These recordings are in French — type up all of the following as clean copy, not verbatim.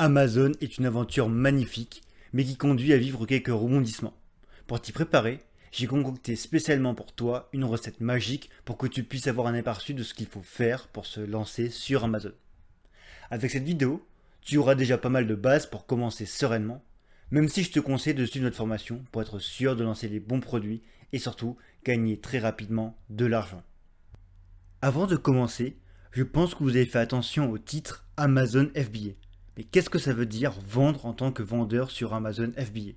Amazon est une aventure magnifique, mais qui conduit à vivre quelques rebondissements. Pour t'y préparer, j'ai concocté spécialement pour toi une recette magique pour que tu puisses avoir un aperçu de ce qu'il faut faire pour se lancer sur Amazon. Avec cette vidéo, tu auras déjà pas mal de bases pour commencer sereinement, même si je te conseille de suivre notre formation pour être sûr de lancer les bons produits et surtout gagner très rapidement de l'argent. Avant de commencer, je pense que vous avez fait attention au titre Amazon FBA. Mais qu'est-ce que ça veut dire vendre en tant que vendeur sur Amazon FBA?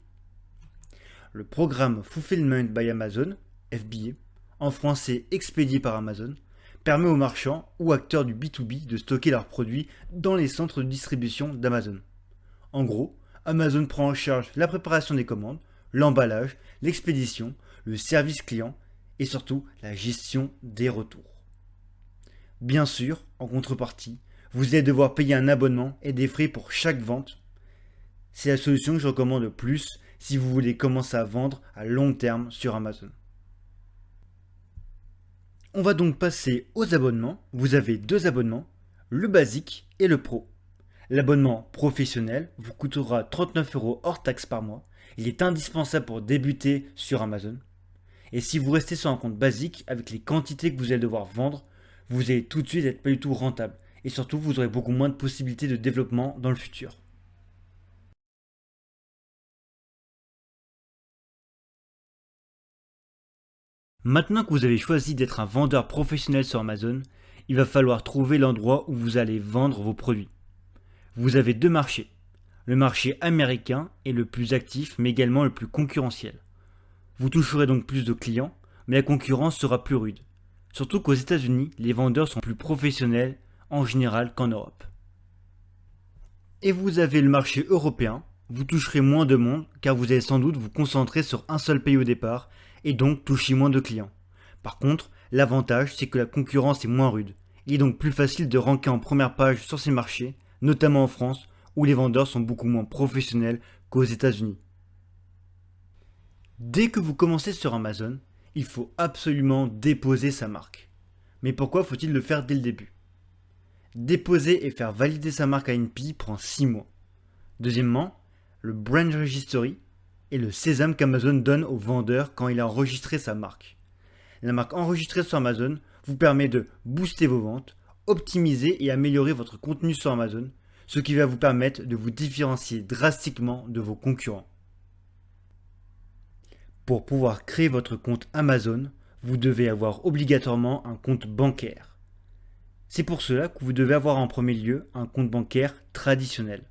Le programme Fulfillment by Amazon, FBA, en français expédié par Amazon, permet aux marchands ou acteurs du B2B de stocker leurs produits dans les centres de distribution d'Amazon. En gros, Amazon prend en charge la préparation des commandes, l'emballage, l'expédition, le service client et surtout la gestion des retours. Bien sûr, en contrepartie, vous allez devoir payer un abonnement et des frais pour chaque vente. C'est la solution que je recommande le plus si vous voulez commencer à vendre à long terme sur Amazon. On va donc passer aux abonnements. Vous avez deux abonnements, le basique et le pro. L'abonnement professionnel vous coûtera 39 € hors taxe par mois. Il est indispensable pour débuter sur Amazon. Et si vous restez sur un compte basique, avec les quantités que vous allez devoir vendre, vous allez tout de suite être pas du tout rentable. Et surtout, vous aurez beaucoup moins de possibilités de développement dans le futur. Maintenant que vous avez choisi d'être un vendeur professionnel sur Amazon, il va falloir trouver l'endroit où vous allez vendre vos produits. Vous avez deux marchés. Le marché américain est le plus actif mais également le plus concurrentiel. Vous toucherez donc plus de clients, mais la concurrence sera plus rude. Surtout qu'aux États-Unis, les vendeurs sont plus professionnels en général qu'en Europe. Et vous avez le marché européen, vous toucherez moins de monde car vous allez sans doute vous concentrer sur un seul pays au départ et donc toucher moins de clients. Par contre, l'avantage c'est que la concurrence est moins rude. Il est donc plus facile de ranker en première page sur ces marchés, notamment en France où les vendeurs sont beaucoup moins professionnels qu'aux États-Unis. Dès que vous commencez sur Amazon, il faut absolument déposer sa marque. Mais pourquoi faut-il le faire dès le début? Déposer et faire valider sa marque à NP prend 6 mois. Deuxièmement, le Brand Registry est le sésame qu'Amazon donne au vendeur quand il a enregistré sa marque. La marque enregistrée sur Amazon vous permet de booster vos ventes, optimiser et améliorer votre contenu sur Amazon, ce qui va vous permettre de vous différencier drastiquement de vos concurrents. Pour pouvoir créer votre compte Amazon, vous devez avoir obligatoirement un compte bancaire. C'est pour cela que vous devez avoir en premier lieu un compte bancaire traditionnel.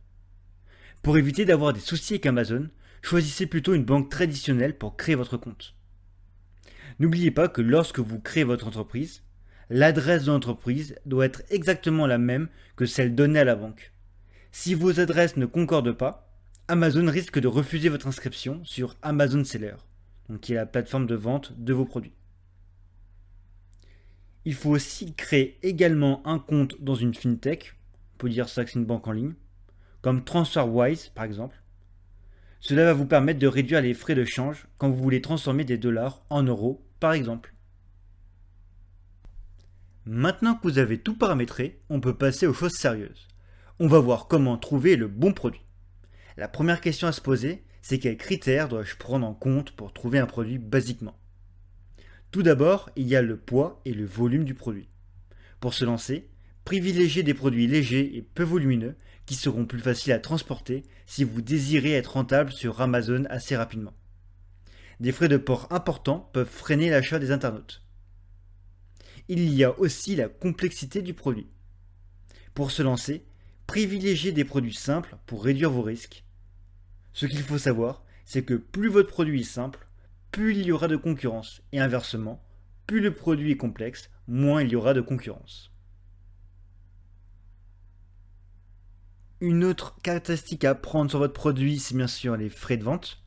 Pour éviter d'avoir des soucis avec Amazon, choisissez plutôt une banque traditionnelle pour créer votre compte. N'oubliez pas que lorsque vous créez votre entreprise, l'adresse de l'entreprise doit être exactement la même que celle donnée à la banque. Si vos adresses ne concordent pas, Amazon risque de refuser votre inscription sur Amazon Seller, donc qui est la plateforme de vente de vos produits. Il faut aussi créer également un compte dans une fintech, on peut dire ça que c'est une banque en ligne, comme TransferWise par exemple. Cela va vous permettre de réduire les frais de change quand vous voulez transformer des dollars en euros par exemple. Maintenant que vous avez tout paramétré, on peut passer aux choses sérieuses. On va voir comment trouver le bon produit. La première question à se poser, c'est quels critères dois-je prendre en compte pour trouver un produit basiquement? Tout d'abord, il y a le poids et le volume du produit. Pour se lancer, privilégiez des produits légers et peu volumineux qui seront plus faciles à transporter si vous désirez être rentable sur Amazon assez rapidement. Des frais de port importants peuvent freiner l'achat des internautes. Il y a aussi la complexité du produit. Pour se lancer, privilégiez des produits simples pour réduire vos risques. Ce qu'il faut savoir, c'est que plus votre produit est simple, plus il y aura de concurrence, et inversement, plus le produit est complexe, moins il y aura de concurrence. Une autre caractéristique à prendre sur votre produit, c'est bien sûr les frais de vente.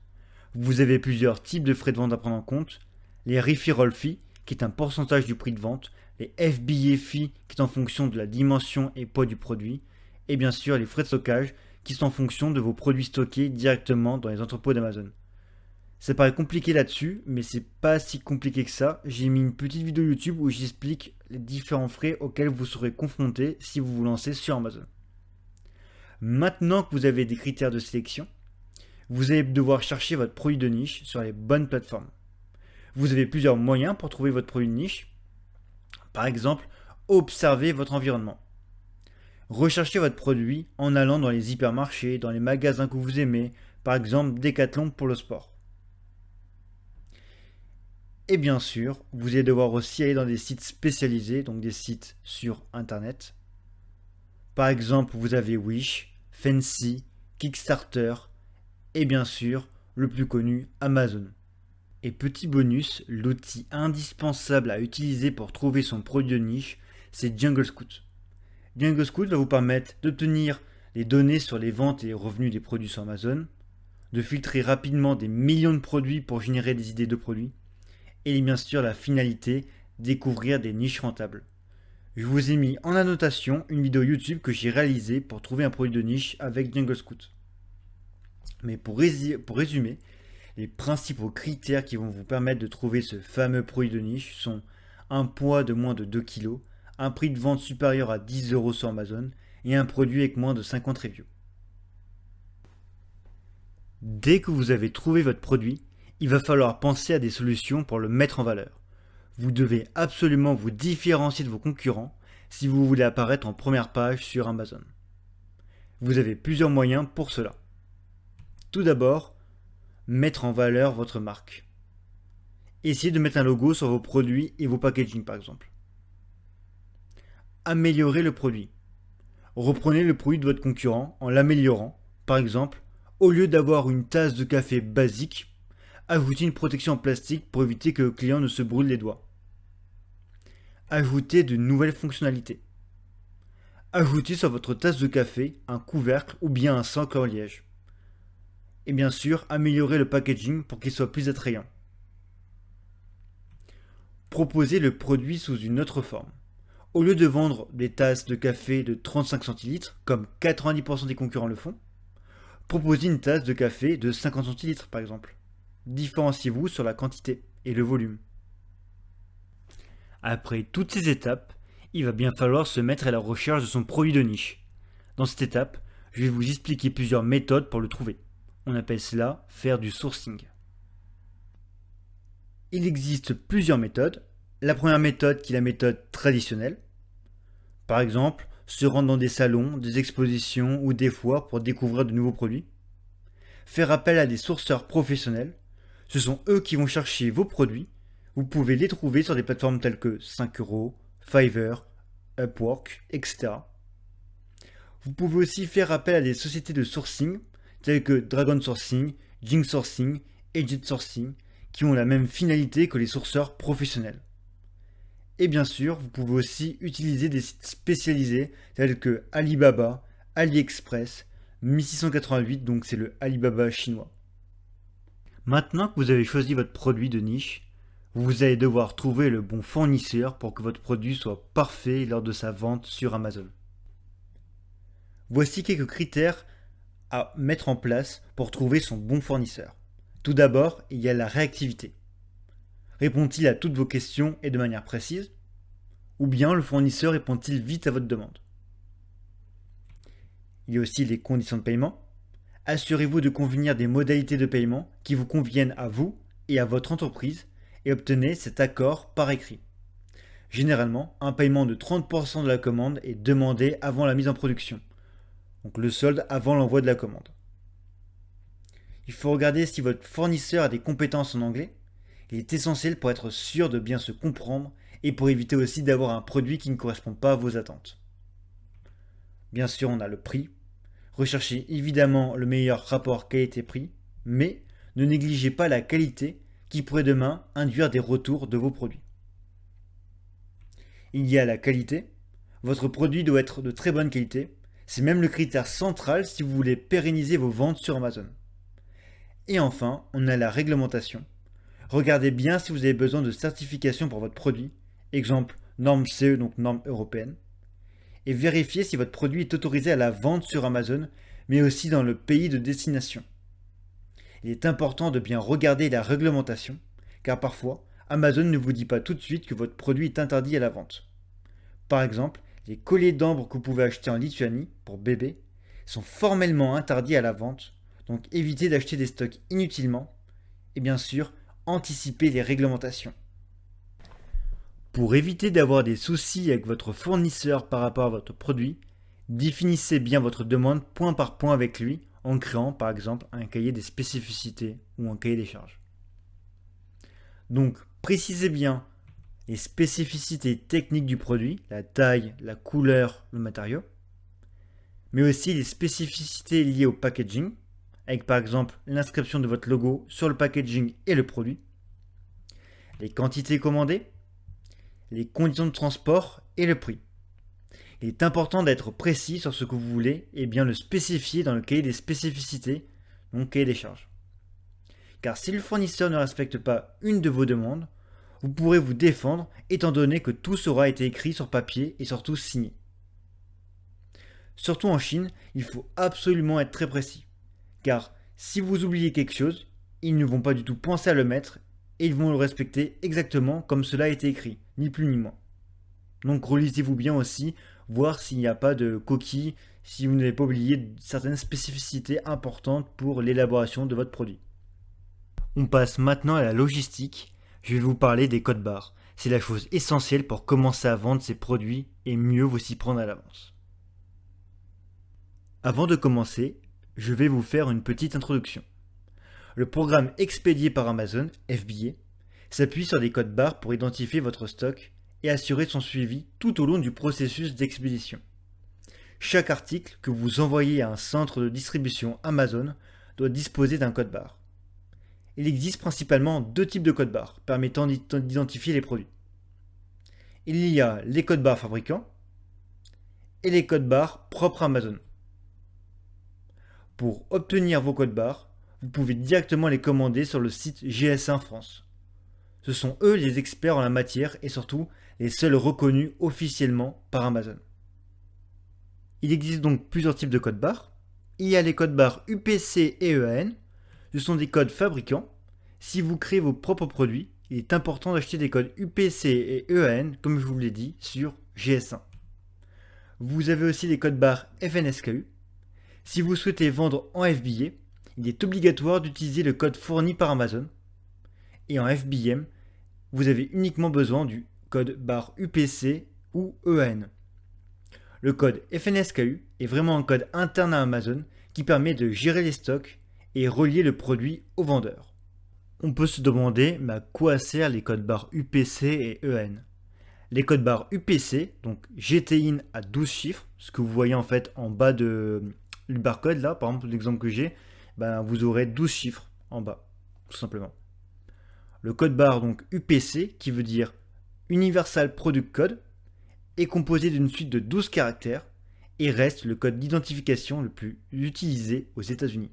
Vous avez plusieurs types de frais de vente à prendre en compte. Les referral fees, qui est un pourcentage du prix de vente, les FBA fees, qui est en fonction de la dimension et poids du produit, et bien sûr les frais de stockage, qui sont en fonction de vos produits stockés directement dans les entrepôts d'Amazon. Ça paraît compliqué là-dessus, mais c'est pas si compliqué que ça. J'ai mis une petite vidéo YouTube où j'explique les différents frais auxquels vous serez confrontés si vous vous lancez sur Amazon. Maintenant que vous avez des critères de sélection, vous allez devoir chercher votre produit de niche sur les bonnes plateformes. Vous avez plusieurs moyens pour trouver votre produit de niche. Par exemple, observez votre environnement. Recherchez votre produit en allant dans les hypermarchés, dans les magasins que vous aimez, par exemple Decathlon pour le sport. Et bien sûr, vous allez devoir aussi aller dans des sites spécialisés, donc des sites sur Internet. Par exemple, vous avez Wish, Fancy, Kickstarter et bien sûr, le plus connu, Amazon. Et petit bonus, l'outil indispensable à utiliser pour trouver son produit de niche, c'est Jungle Scout. Jungle Scout va vous permettre d'obtenir les données sur les ventes et les revenus des produits sur Amazon, de filtrer rapidement des millions de produits pour générer des idées de produits, et bien sûr la finalité, découvrir des niches rentables. Je vous ai mis en annotation une vidéo YouTube que j'ai réalisée pour trouver un produit de niche avec Jungle Scout. Mais pour résumer, les principaux critères qui vont vous permettre de trouver ce fameux produit de niche sont un poids de moins de 2 kg, un prix de vente supérieur à 10 € sur Amazon et un produit avec moins de 50 reviews. Dès que vous avez trouvé votre produit, il va falloir penser à des solutions pour le mettre en valeur. Vous devez absolument vous différencier de vos concurrents si vous voulez apparaître en première page sur Amazon. Vous avez plusieurs moyens pour cela. Tout d'abord, mettre en valeur votre marque. Essayez de mettre un logo sur vos produits et vos packaging par exemple. Améliorer le produit. Reprenez le produit de votre concurrent en l'améliorant. Par exemple, au lieu d'avoir une tasse de café basique, ajoutez une protection en plastique pour éviter que le client ne se brûle les doigts. Ajoutez de nouvelles fonctionnalités. Ajoutez sur votre tasse de café un couvercle ou bien un socle en liège. Et bien sûr, améliorez le packaging pour qu'il soit plus attrayant. Proposez le produit sous une autre forme. Au lieu de vendre des tasses de café de 35 centilitres, comme 90% des concurrents le font, proposez une tasse de café de 50 centilitres par exemple. Différenciez-vous sur la quantité et le volume. Après toutes ces étapes, il va bien falloir se mettre à la recherche de son produit de niche. Dans cette étape, je vais vous expliquer plusieurs méthodes pour le trouver. On appelle cela faire du sourcing. Il existe plusieurs méthodes. La première méthode qui est la méthode traditionnelle. Par exemple, se rendre dans des salons, des expositions ou des foires pour découvrir de nouveaux produits. Faire appel à des sourceurs professionnels. Ce sont eux qui vont chercher vos produits. Vous pouvez les trouver sur des plateformes telles que 5 €, Fiverr, Upwork, etc. Vous pouvez aussi faire appel à des sociétés de sourcing telles que Dragon Sourcing, Jing Sourcing et Jet Sourcing qui ont la même finalité que les sourceurs professionnels. Et bien sûr, vous pouvez aussi utiliser des sites spécialisés tels que Alibaba, AliExpress, 1688, donc c'est le Alibaba chinois. Maintenant que vous avez choisi votre produit de niche, vous allez devoir trouver le bon fournisseur pour que votre produit soit parfait lors de sa vente sur Amazon. Voici quelques critères à mettre en place pour trouver son bon fournisseur. Tout d'abord, il y a la réactivité. Répond-il à toutes vos questions et de manière précise? Ou bien le fournisseur répond-il vite à votre demande? Il y a aussi les conditions de paiement. Assurez-vous de convenir des modalités de paiement qui vous conviennent à vous et à votre entreprise et obtenez cet accord par écrit. Généralement, un paiement de 30% de la commande est demandé avant la mise en production, donc le solde avant l'envoi de la commande. Il faut regarder si votre fournisseur a des compétences en anglais. Il est essentiel pour être sûr de bien se comprendre et pour éviter aussi d'avoir un produit qui ne correspond pas à vos attentes. Bien sûr, on a le prix. Recherchez évidemment le meilleur rapport qualité-prix, mais ne négligez pas la qualité qui pourrait demain induire des retours de vos produits. Il y a la qualité. Votre produit doit être de très bonne qualité. C'est même le critère central si vous voulez pérenniser vos ventes sur Amazon. Et enfin, on a la réglementation. Regardez bien si vous avez besoin de certification pour votre produit, exemple norme CE, donc norme européenne, et vérifiez si votre produit est autorisé à la vente sur Amazon, mais aussi dans le pays de destination. Il est important de bien regarder la réglementation, car parfois, Amazon ne vous dit pas tout de suite que votre produit est interdit à la vente. Par exemple, les colliers d'ambre que vous pouvez acheter en Lituanie, pour bébé, sont formellement interdits à la vente, donc évitez d'acheter des stocks inutilement et bien sûr, anticiper les réglementations. Pour éviter d'avoir des soucis avec votre fournisseur par rapport à votre produit, définissez bien votre demande point par point avec lui en créant par exemple un cahier des spécificités ou un cahier des charges. Donc précisez bien les spécificités techniques du produit, la taille, la couleur, le matériau, mais aussi les spécificités liées au packaging, avec par exemple l'inscription de votre logo sur le packaging et le produit, les quantités commandées, les conditions de transport et le prix. Il est important d'être précis sur ce que vous voulez et bien le spécifier dans le cahier des spécificités, donc cahier des charges. Car si le fournisseur ne respecte pas une de vos demandes, vous pourrez vous défendre étant donné que tout aura été écrit sur papier et surtout signé. Surtout en Chine, il faut absolument être très précis. Car si vous oubliez quelque chose, ils ne vont pas du tout penser à le mettre et ils vont le respecter exactement comme cela a été écrit, ni plus ni moins. Donc relisez-vous bien aussi, voir s'il n'y a pas de coquilles, si vous n'avez pas oublié certaines spécificités importantes pour l'élaboration de votre produit. On passe maintenant à la logistique. Je vais vous parler des codes barres. C'est la chose essentielle pour commencer à vendre ces produits et mieux vous s'y prendre à l'avance. Avant de commencer, je vais vous faire une petite introduction. Le programme expédié par Amazon, FBA, s'appuie sur des codes barres pour identifier votre stock et assurer son suivi tout au long du processus d'expédition. Chaque article que vous envoyez à un centre de distribution Amazon doit disposer d'un code barre. Il existe principalement deux types de codes barres permettant d'identifier les produits. Il y a les codes barres fabricants et les codes barres propres à Amazon. Pour obtenir vos codes barres, vous pouvez directement les commander sur le site GS1 France. Ce sont eux les experts en la matière et surtout les seuls reconnus officiellement par Amazon. Il existe donc plusieurs types de codes barres. Il y a les codes barres UPC et EAN. Ce sont des codes fabricants. Si vous créez vos propres produits, il est important d'acheter des codes UPC et EAN, comme je vous l'ai dit, sur GS1. Vous avez aussi les codes barres FNSKU. Si vous souhaitez vendre en FBA, il est obligatoire d'utiliser le code fourni par Amazon. Et en FBM, vous avez uniquement besoin du code barre UPC ou EAN. Le code FNSKU est vraiment un code interne à Amazon qui permet de gérer les stocks et relier le produit au vendeur. On peut se demander à quoi servent les codes barres UPC et EAN. Les codes barres UPC, donc GTIN à 12 chiffres, ce que vous voyez en fait en bas du barcode là, par exemple l'exemple que j'ai, vous aurez 12 chiffres en bas, tout simplement. Le code barre donc UPC, qui veut dire Universal Product Code, est composé d'une suite de 12 caractères et reste le code d'identification le plus utilisé aux États-Unis.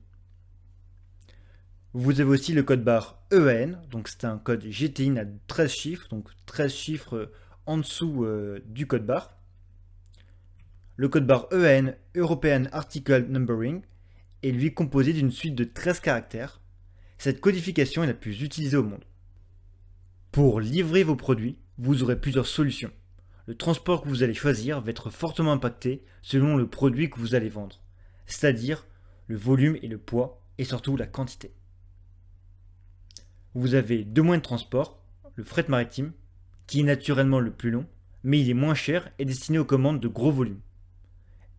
Vous avez aussi le code barre EAN, donc c'est un code GTIN à 13 chiffres, donc 13 chiffres en dessous du code barre. Le code barre EAN, European Article Numbering, est lui composé d'une suite de 13 caractères. Cette codification est la plus utilisée au monde. Pour livrer vos produits, vous aurez plusieurs solutions. Le transport que vous allez choisir va être fortement impacté selon le produit que vous allez vendre, c'est-à-dire le volume et le poids et surtout la quantité. Vous avez deux moyens de transport, le fret maritime, qui est naturellement le plus long, mais il est moins cher et destiné aux commandes de gros volumes.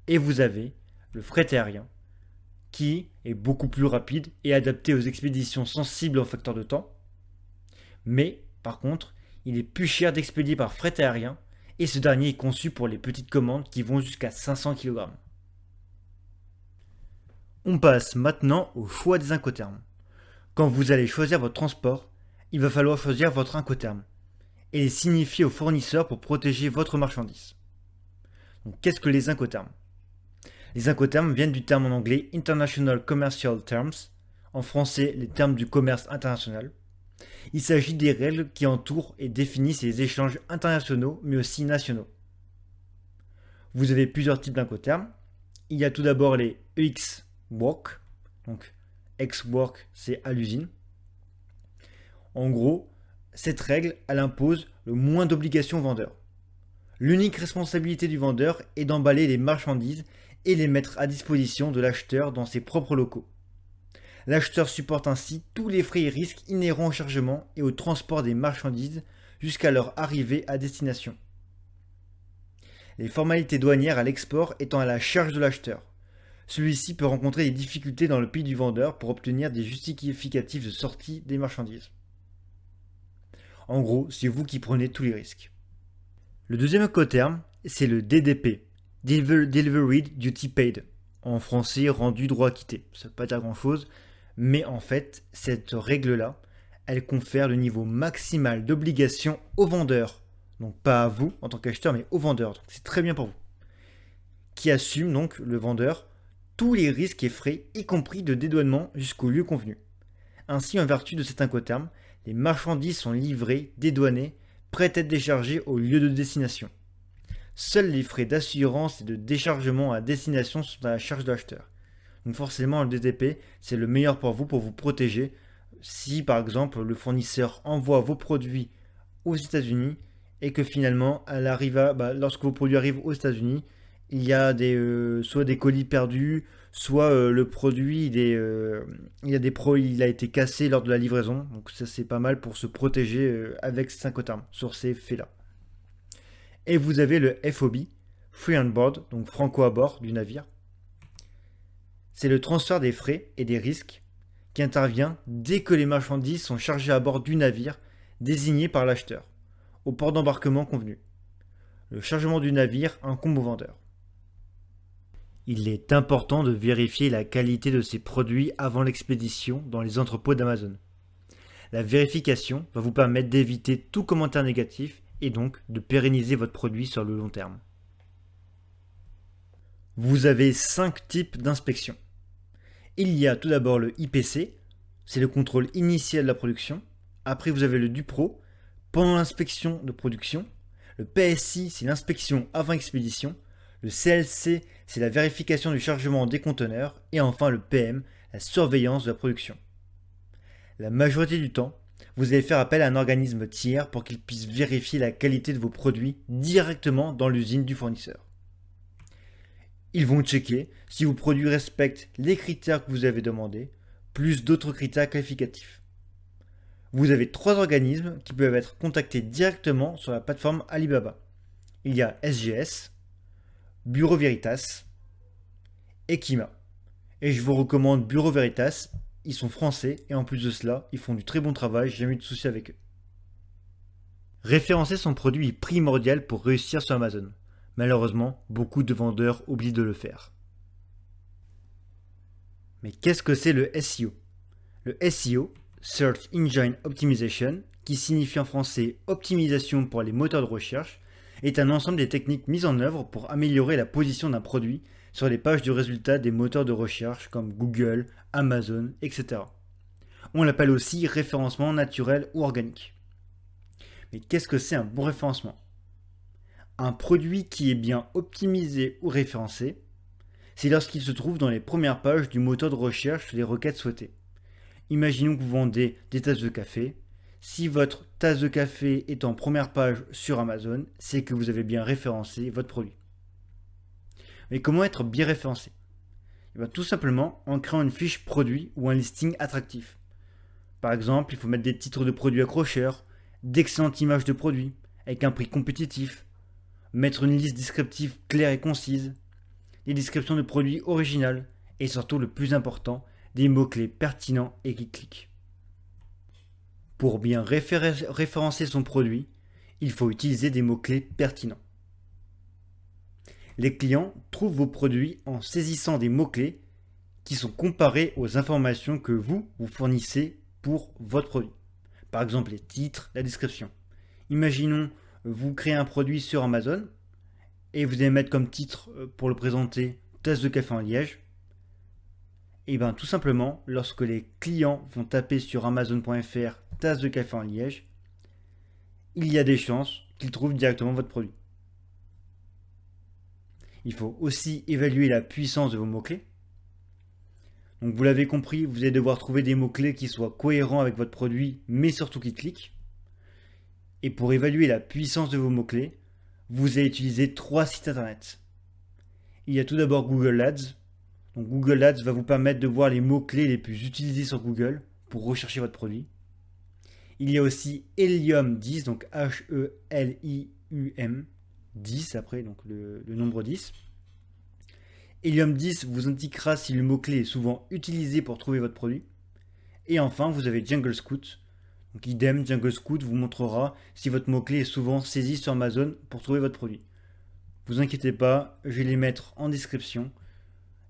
Et vous avez le fret aérien, qui est beaucoup plus rapide et adapté aux expéditions sensibles au facteur de temps. Mais, par contre, il est plus cher d'expédier par fret aérien et ce dernier est conçu pour les petites commandes qui vont jusqu'à 500 kg. On passe maintenant au choix des incoterms. Quand vous allez choisir votre transport, il va falloir choisir votre incoterm et les signifier au fournisseur pour protéger votre marchandise. Donc, qu'est-ce que les incoterms ? Les incoterms viennent du terme en anglais International Commercial Terms, en français les termes du commerce international. Il s'agit des règles qui entourent et définissent les échanges internationaux mais aussi nationaux. Vous avez plusieurs types d'incoterms. Il y a tout d'abord les EX-Work, donc ex-work c'est à l'usine. En gros, cette règle, elle impose le moins d'obligations au vendeur. L'unique responsabilité du vendeur est d'emballer les marchandises et les mettre à disposition de l'acheteur dans ses propres locaux. L'acheteur supporte ainsi tous les frais et risques inhérents au chargement et au transport des marchandises jusqu'à leur arrivée à destination. Les formalités douanières à l'export étant à la charge de l'acheteur. Celui-ci peut rencontrer des difficultés dans le pays du vendeur pour obtenir des justificatifs de sortie des marchandises. En gros, c'est vous qui prenez tous les risques. Le deuxième coterme, c'est le DDP, Delivered Duty Paid, en français rendu droit acquitté. Ça ne veut pas dire grand-chose, mais en fait, cette règle-là, elle confère le niveau maximal d'obligation au vendeur. Donc pas à vous en tant qu'acheteur, mais au vendeur. Donc c'est très bien pour vous. Qui assume donc, le vendeur, tous les risques et frais, y compris de dédouanement jusqu'au lieu convenu. Ainsi, en vertu de cet incoterme, les marchandises sont livrées, dédouanées, prêtes à être déchargées au lieu de destination. Seuls les frais d'assurance et de déchargement à destination sont à la charge de l'acheteur. Donc forcément, le DTP, c'est le meilleur pour vous protéger. Si par exemple le fournisseur envoie vos produits aux États-Unis et que finalement, lorsque vos produits arrivent aux États-Unis, il y a soit des colis perdus, soit le produit il a été cassé lors de la livraison. Donc ça c'est pas mal pour se protéger avec ces incoterms sur ces faits-là. Et vous avez le FOB, Free on Board, donc franco à bord du navire. C'est le transfert des frais et des risques qui intervient dès que les marchandises sont chargées à bord du navire désigné par l'acheteur, au port d'embarquement convenu. Le chargement du navire incombe au vendeur. Il est important de vérifier la qualité de ces produits avant l'expédition dans les entrepôts d'Amazon. La vérification va vous permettre d'éviter tout commentaire négatif et donc de pérenniser votre produit sur le long terme. Vous avez 5 types d'inspection. Il y a tout d'abord le IPC, c'est le contrôle initial de la production. Après vous avez le DUPRO, pendant l'inspection de production. Le PSI, c'est l'inspection avant expédition. Le CLC, c'est la vérification du chargement des conteneurs. Et enfin le PM, la surveillance de la production. La majorité du temps, vous allez faire appel à un organisme tiers pour qu'il puisse vérifier la qualité de vos produits directement dans l'usine du fournisseur. Ils vont checker si vos produits respectent les critères que vous avez demandés, plus d'autres critères qualificatifs. Vous avez 3 organismes qui peuvent être contactés directement sur la plateforme Alibaba. Il y a SGS, Bureau Veritas et Kima. Et je vous recommande Bureau Veritas, ils sont français et en plus de cela, ils font du très bon travail, j'ai jamais eu de soucis avec eux. Référencer son produit est primordial pour réussir sur Amazon. Malheureusement, beaucoup de vendeurs oublient de le faire. Mais qu'est-ce que c'est le SEO ? Le SEO, Search Engine Optimization, qui signifie en français optimisation pour les moteurs de recherche, est un ensemble des techniques mises en œuvre pour améliorer la position d'un produit sur les pages de résultats des moteurs de recherche comme Google, Amazon, etc. On l'appelle aussi référencement naturel ou organique. Mais qu'est-ce que c'est un bon référencement ? Un produit qui est bien optimisé ou référencé, c'est lorsqu'il se trouve dans les premières pages du moteur de recherche sur les requêtes souhaitées. Imaginons que vous vendez des tasses de café. Si votre tasse de café est en première page sur Amazon, c'est que vous avez bien référencé votre produit. Mais comment être bien référencé ? Tout simplement en créant une fiche produit ou un listing attractif. Par exemple, il faut mettre des titres de produits accrocheurs, d'excellentes images de produits, avec un prix compétitif, mettre une liste descriptive claire et concise, des descriptions de produits originales et surtout le plus important, des mots-clés pertinents et qui cliquent. Pour bien référencer son produit, il faut utiliser des mots-clés pertinents. Les clients trouvent vos produits en saisissant des mots-clés qui sont comparés aux informations que vous fournissez pour votre produit. Par exemple, les titres, la description. Imaginons, vous créez un produit sur Amazon et vous allez mettre comme titre pour le présenter tasse de café en liège. Et bien tout simplement, lorsque les clients vont taper sur Amazon.fr tasse de café en liège, il y a des chances qu'ils trouvent directement votre produit. Il faut aussi évaluer la puissance de vos mots-clés. Donc vous l'avez compris, vous allez devoir trouver des mots-clés qui soient cohérents avec votre produit, mais surtout qui cliquent. Et pour évaluer la puissance de vos mots-clés, vous allez utiliser 3 sites internet. Il y a tout d'abord Google Ads. Donc Google Ads va vous permettre de voir les mots-clés les plus utilisés sur Google pour rechercher votre produit. Il y a aussi Helium 10, donc H-E-L-I-U-M 10 après, donc le nombre 10. Helium 10 vous indiquera si le mot-clé est souvent utilisé pour trouver votre produit. Et enfin, vous avez Jungle Scout. Donc idem, Jungle Scout vous montrera si votre mot-clé est souvent saisi sur Amazon pour trouver votre produit. Vous inquiétez pas, je vais les mettre en description.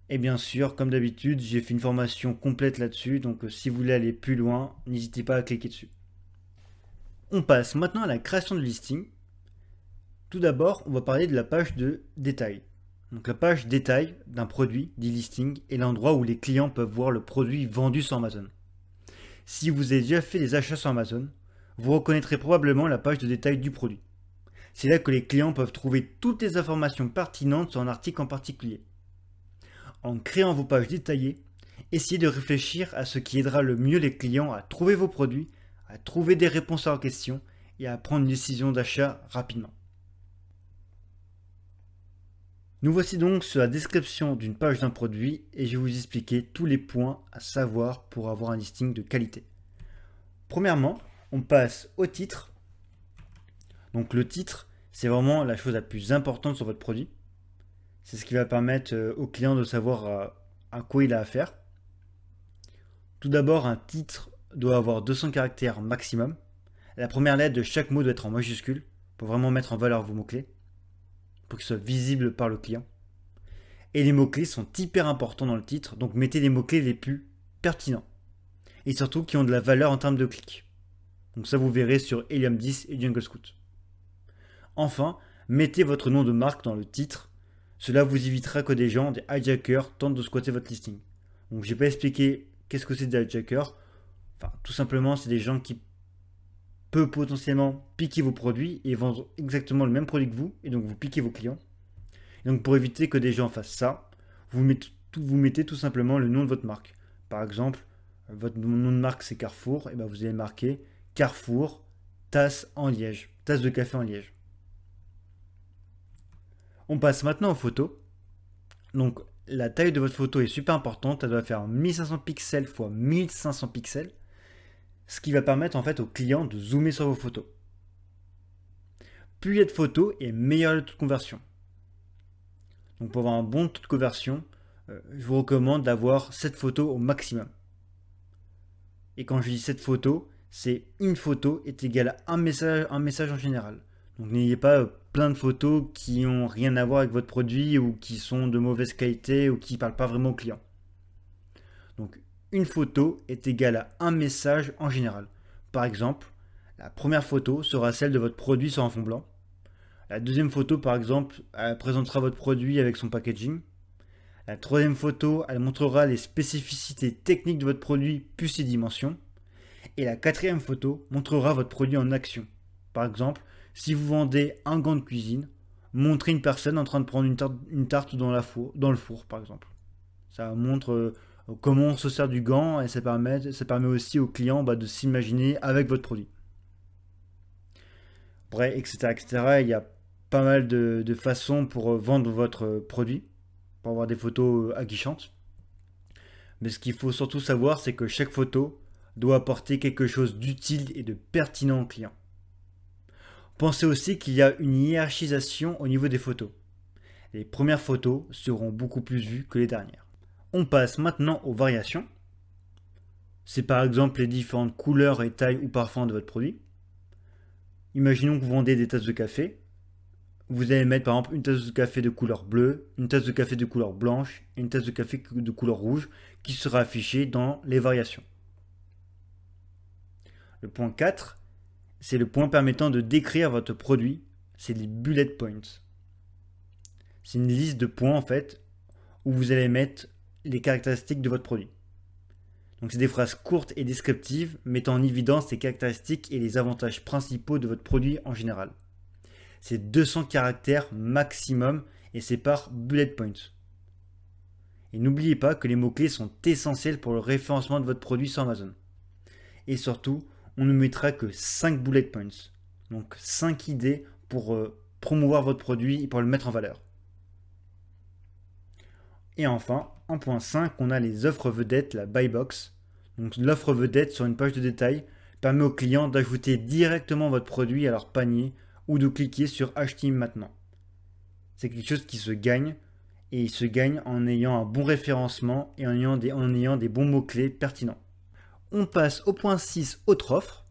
Et bien sûr, comme d'habitude, j'ai fait une formation complète là-dessus, donc si vous voulez aller plus loin, n'hésitez pas à cliquer dessus. On passe maintenant à la création de listing. Tout d'abord, on va parler de la page de détail. Donc la page détail d'un produit, dit listing, est l'endroit où les clients peuvent voir le produit vendu sur Amazon. Si vous avez déjà fait des achats sur Amazon, vous reconnaîtrez probablement la page de détail du produit. C'est là que les clients peuvent trouver toutes les informations pertinentes sur un article en particulier. En créant vos pages détaillées, essayez de réfléchir à ce qui aidera le mieux les clients à trouver vos produits, à trouver des réponses à leurs questions et à prendre une décision d'achat rapidement. Nous voici donc sur la description d'une page d'un produit et je vais vous expliquer tous les points à savoir pour avoir un listing de qualité. Premièrement, on passe au titre. Donc le titre, c'est vraiment la chose la plus importante sur votre produit. C'est ce qui va permettre au client de savoir à quoi il a affaire. Tout d'abord, un titre doit avoir 200 caractères maximum. La première lettre de chaque mot doit être en majuscule pour vraiment mettre en valeur vos mots-clés, pour qu'ils soient visibles par le client. Et les mots-clés sont hyper importants dans le titre, donc mettez les mots-clés les plus pertinents. Et surtout qui ont de la valeur en termes de clics. Donc ça vous verrez sur Helium 10 et Jungle Scout. Enfin, mettez votre nom de marque dans le titre. Cela vous évitera que des hijackers, tentent de squatter votre listing. Donc j'ai pas expliqué qu'est-ce que c'est des hijackers. Enfin, tout simplement, c'est des gens qui peuvent potentiellement piquer vos produits et vendre exactement le même produit que vous, et donc vous piquez vos clients. Et donc pour éviter que des gens fassent ça, vous mettez tout simplement le nom de votre marque. Par exemple, votre nom de marque c'est Carrefour, et bien vous allez marquer Carrefour, tasse en liège, tasse de café en liège. On passe maintenant aux photos. Donc la taille de votre photo est super importante, elle doit faire 1500 pixels x 1500 pixels, ce qui va permettre en fait au client de zoomer sur vos photos. Plus il y a de photos et meilleur le taux de conversion. Donc pour avoir un bon taux de conversion, je vous recommande d'avoir 7 photos au maximum. Et quand je dis 7 photos, c'est une photo est égale à un message en général. Donc n'ayez pas plein de photos qui n'ont rien à voir avec votre produit ou qui sont de mauvaise qualité ou qui ne parlent pas vraiment au client. Donc une photo est égale à un message en général. Par exemple, la première photo sera celle de votre produit sur un fond blanc. La deuxième photo, par exemple, elle présentera votre produit avec son packaging. La troisième photo, elle montrera les spécificités techniques de votre produit plus ses dimensions. Et la quatrième photo montrera votre produit en action. Par exemple, si vous vendez un gant de cuisine, montrez une personne en train de prendre une tarte dans le four, par exemple. Ça montre comment on se sert du gant et ça permet aussi au client de s'imaginer avec votre produit. Bref, etc., etc. Il y a pas mal de façons pour vendre votre produit, pour avoir des photos aguichantes. Mais ce qu'il faut surtout savoir, c'est que chaque photo doit apporter quelque chose d'utile et de pertinent au client. Pensez aussi qu'il y a une hiérarchisation au niveau des photos. Les premières photos seront beaucoup plus vues que les dernières. On passe maintenant aux variations. C'est par exemple les différentes couleurs et tailles ou parfums de votre produit. Imaginons que vous vendez des tasses de café. Vous allez mettre par exemple une tasse de café de couleur bleue, une tasse de café de couleur blanche et une tasse de café de couleur rouge qui sera affichée dans les variations. Le point 4, c'est le point permettant de décrire votre produit, c'est les bullet points. C'est une liste de points en fait où vous allez mettre les caractéristiques de votre produit. Donc c'est des phrases courtes et descriptives mettant en évidence les caractéristiques et les avantages principaux de votre produit en général. C'est 200 caractères maximum et c'est par bullet point. Et n'oubliez pas que les mots-clés sont essentiels pour le référencement de votre produit sur Amazon. Et surtout, on ne mettra que 5 bullet points. Donc 5 idées pour promouvoir votre produit et pour le mettre en valeur. Et enfin, en point 5, on a les offres vedettes, la buy box. Donc l'offre vedette sur une page de détail permet aux clients d'ajouter directement votre produit à leur panier ou de cliquer sur acheter maintenant. C'est quelque chose qui se gagne et il se gagne en ayant un bon référencement et en ayant des bons mots-clés pertinents. On passe au point 6, autre offre.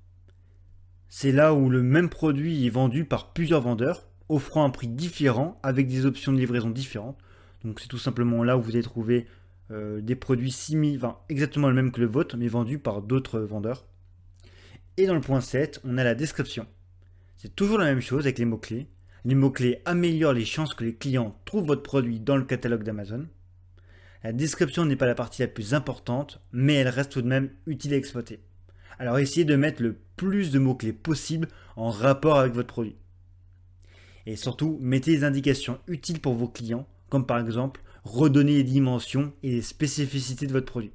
C'est là où le même produit est vendu par plusieurs vendeurs, offrant un prix différent avec des options de livraison différentes. Donc c'est tout simplement là où vous allez trouver des produits exactement le même que le vôtre, mais vendus par d'autres vendeurs. Et dans le point 7, on a la description. C'est toujours la même chose avec les mots-clés. Les mots-clés améliorent les chances que les clients trouvent votre produit dans le catalogue d'Amazon. La description n'est pas la partie la plus importante, mais elle reste tout de même utile à exploiter. Alors essayez de mettre le plus de mots-clés possible en rapport avec votre produit. Et surtout, mettez des indications utiles pour vos clients, comme par exemple redonner les dimensions et les spécificités de votre produit.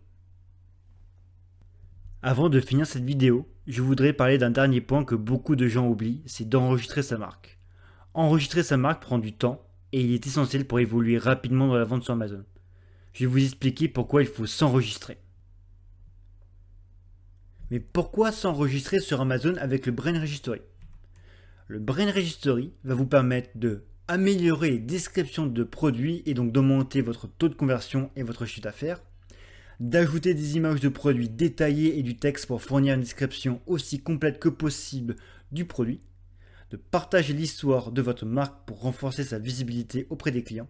Avant de finir cette vidéo, je voudrais parler d'un dernier point que beaucoup de gens oublient, c'est d'enregistrer sa marque. Enregistrer sa marque prend du temps et il est essentiel pour évoluer rapidement dans la vente sur Amazon. Je vais vous expliquer pourquoi il faut s'enregistrer. Mais pourquoi s'enregistrer sur Amazon avec le Brain Registry ? Le Brain Registry va vous permettre de améliorer les descriptions de produits et donc d'augmenter votre taux de conversion et votre chiffre d'affaires, d'ajouter des images de produits détaillées et du texte pour fournir une description aussi complète que possible du produit, de partager l'histoire de votre marque pour renforcer sa visibilité auprès des clients,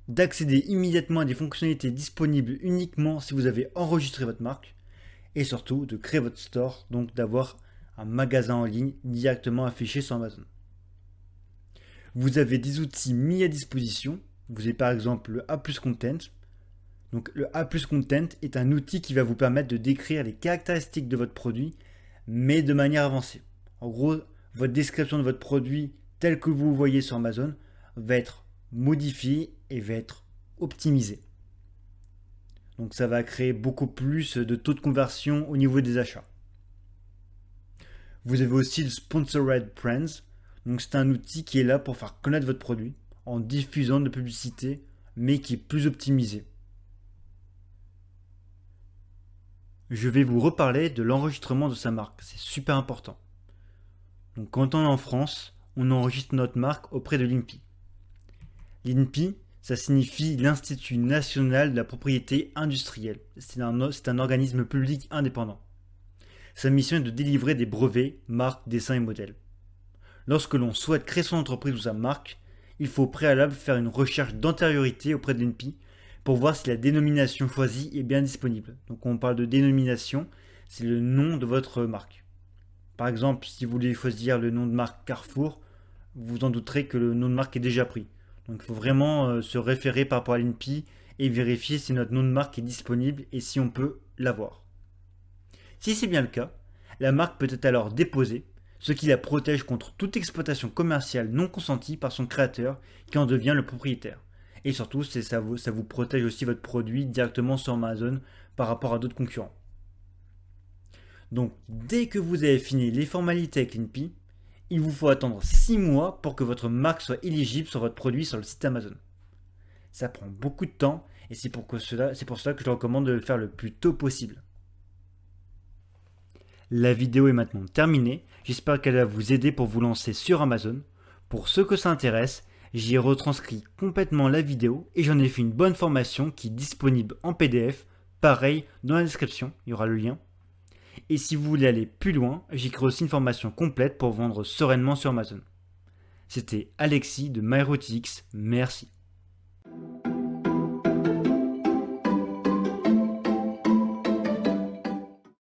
d'accéder immédiatement à des fonctionnalités disponibles uniquement si vous avez enregistré votre marque, et surtout de créer votre store, donc d'avoir un magasin en ligne directement affiché sur Amazon. Vous avez des outils mis à disposition. Vous avez par exemple le A+ Content. Donc le A+ Content est un outil qui va vous permettre de décrire les caractéristiques de votre produit, mais de manière avancée. En gros, votre description de votre produit tel que vous le voyez sur Amazon va être modifiée et va être optimisée. Donc ça va créer beaucoup plus de taux de conversion au niveau des achats. Vous avez aussi le Sponsored Brands. Donc c'est un outil qui est là pour faire connaître votre produit en diffusant de publicité, mais qui est plus optimisé. Je vais vous reparler de l'enregistrement de sa marque, c'est super important. Donc quand on est en France, on enregistre notre marque auprès de l'INPI. L'INPI, ça signifie l'Institut National de la Propriété Industrielle. C'est un organisme public indépendant. Sa mission est de délivrer des brevets, marques, dessins et modèles. Lorsque l'on souhaite créer son entreprise ou sa marque, il faut au préalable faire une recherche d'antériorité auprès de l'INPI pour voir si la dénomination choisie est bien disponible. Donc on parle de dénomination, c'est le nom de votre marque. Par exemple, si vous voulez choisir le nom de marque Carrefour, vous vous en douterez que le nom de marque est déjà pris. Donc il faut vraiment se référer par rapport à l'INPI et vérifier si notre nom de marque est disponible et si on peut l'avoir. Si c'est bien le cas, la marque peut être alors déposée, ce qui la protège contre toute exploitation commerciale non consentie par son créateur qui en devient le propriétaire. Et surtout, ça vous protège aussi votre produit directement sur Amazon par rapport à d'autres concurrents. Donc, dès que vous avez fini les formalités avec l'INPI, il vous faut attendre 6 mois pour que votre marque soit éligible sur votre produit sur le site Amazon. Ça prend beaucoup de temps et c'est pour cela que je recommande de le faire le plus tôt possible. La vidéo est maintenant terminée, j'espère qu'elle va vous aider pour vous lancer sur Amazon. Pour ceux que ça intéresse, j'y ai retranscrit complètement la vidéo et j'en ai fait une bonne formation qui est disponible en PDF, pareil dans la description, il y aura le lien. Et si vous voulez aller plus loin, j'ai créé aussi une formation complète pour vendre sereinement sur Amazon. C'était Alexis de MyRoutix, merci.